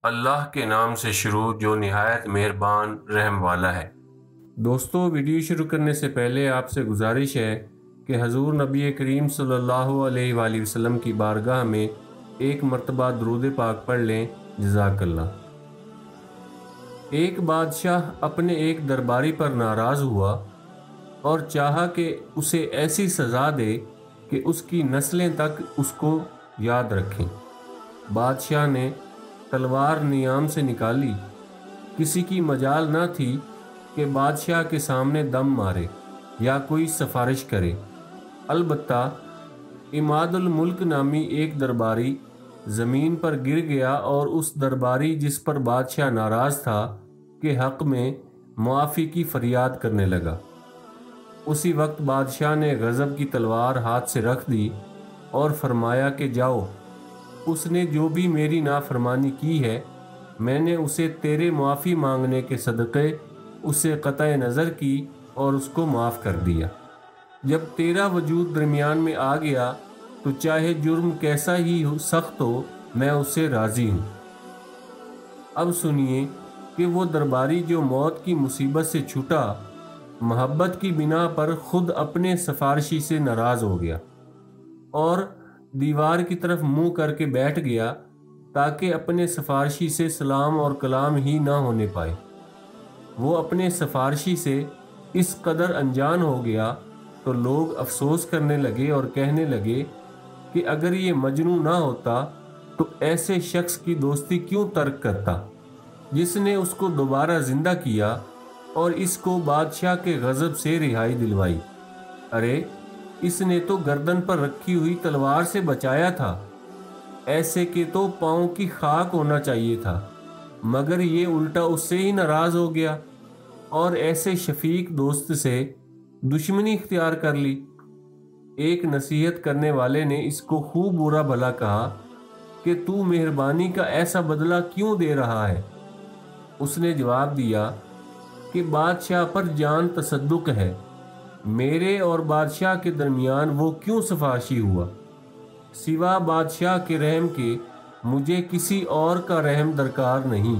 اللہ کے نام سے شروع جو نہایت مہربان رحم والا ہے۔ دوستو، ویڈیو شروع کرنے سے پہلے آپ سے گزارش ہے کہ حضور نبی کریم صلی اللہ علیہ وآلہ وسلم کی بارگاہ میں ایک مرتبہ درود پاک پڑھ لیں۔ جزاک اللہ۔ ایک بادشاہ اپنے ایک درباری پر ناراض ہوا اور چاہا کہ اسے ایسی سزا دے کہ اس کی نسلیں تک اس کو یاد رکھیں۔ بادشاہ نے تلوار نیام سے نکالی۔ کسی کی مجال نہ تھی کہ بادشاہ کے سامنے دم مارے یا کوئی سفارش کرے۔ البتہ عماد الملک نامی ایک درباری زمین پر گر گیا اور اس درباری جس پر بادشاہ ناراض تھا کے حق میں معافی کی فریاد کرنے لگا۔ اسی وقت بادشاہ نے غضب کی تلوار ہاتھ سے رکھ دی اور فرمایا کہ جاؤ، اس نے جو بھی میری نافرمانی کی ہے میں نے اسے تیرے معافی مانگنے کے صدقے اسے قطع نظر کی اور اس کو معاف کر دیا۔ جب تیرا وجود درمیان میں آ گیا تو چاہے جرم کیسا ہی سخت ہو میں اس سے راضی ہوں۔ اب سنیے کہ وہ درباری جو موت کی مصیبت سے چھوٹا، محبت کی بنا پر خود اپنے سفارشی سے ناراض ہو گیا اور دیوار کی طرف منہ کر کے بیٹھ گیا تاکہ اپنے سفارشی سے سلام اور کلام ہی نہ ہونے پائے۔ وہ اپنے سفارشی سے اس قدر انجان ہو گیا تو لوگ افسوس کرنے لگے اور کہنے لگے کہ اگر یہ مجنوں نہ ہوتا تو ایسے شخص کی دوستی کیوں ترک کرتا جس نے اس کو دوبارہ زندہ کیا اور اس کو بادشاہ کے غضب سے رہائی دلوائی۔ ارے اس نے تو گردن پر رکھی ہوئی تلوار سے بچایا تھا، ایسے کہ تو پاؤں کی خاک ہونا چاہیے تھا، مگر یہ الٹا اس سے ہی ناراض ہو گیا اور ایسے شفیق دوست سے دشمنی اختیار کر لی۔ ایک نصیحت کرنے والے نے اس کو خوب برا بھلا کہا کہ تو مہربانی کا ایسا بدلہ کیوں دے رہا ہے؟ اس نے جواب دیا کہ بادشاہ پر جان تصدق ہے، میرے اور بادشاہ کے درمیان وہ کیوں سفارشی ہوا؟ سوا بادشاہ کے رحم کے مجھے کسی اور کا رحم درکار نہیں،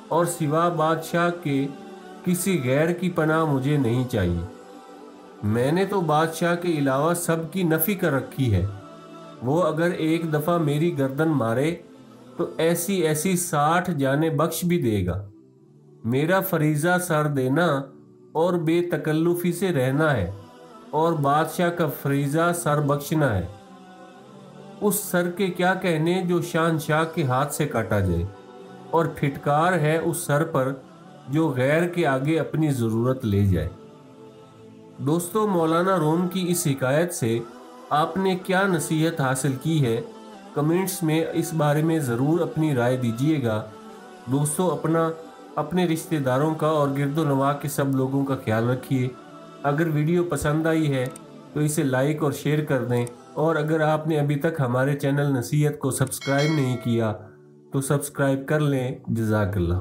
اور سوا بادشاہ کے کسی غیر کی پناہ مجھے نہیں چاہیے۔ میں نے تو بادشاہ کے علاوہ سب کی نفی کر رکھی ہے، وہ اگر ایک دفعہ میری گردن مارے تو ایسی 60 جانیں بخش بھی دے گا۔ میرا فریضہ سر دینا اور بے تکلفی سے رہنا ہے اور بادشاہ کا فریضہ سر بخشنا ہے۔ اس سر کے کیا کہنے جو شہنشاہ کے ہاتھ سے کاٹا جائے، اور پھٹکار ہے اس سر پر جو غیر کے آگے اپنی ضرورت لے جائے۔ دوستو، مولانا روم کی اس حکایت سے آپ نے کیا نصیحت حاصل کی ہے؟ کمنٹس میں اس بارے میں ضرور اپنی رائے دیجیے گا۔ دوستو، اپنے رشتہ داروں کا اور گرد و نواح کے سب لوگوں کا خیال رکھیے۔ اگر ویڈیو پسند آئی ہے تو اسے لائک اور شیئر کر دیں، اور اگر آپ نے ابھی تک ہمارے چینل نصیحت کو سبسکرائب نہیں کیا تو سبسکرائب کر لیں۔ جزاک اللہ۔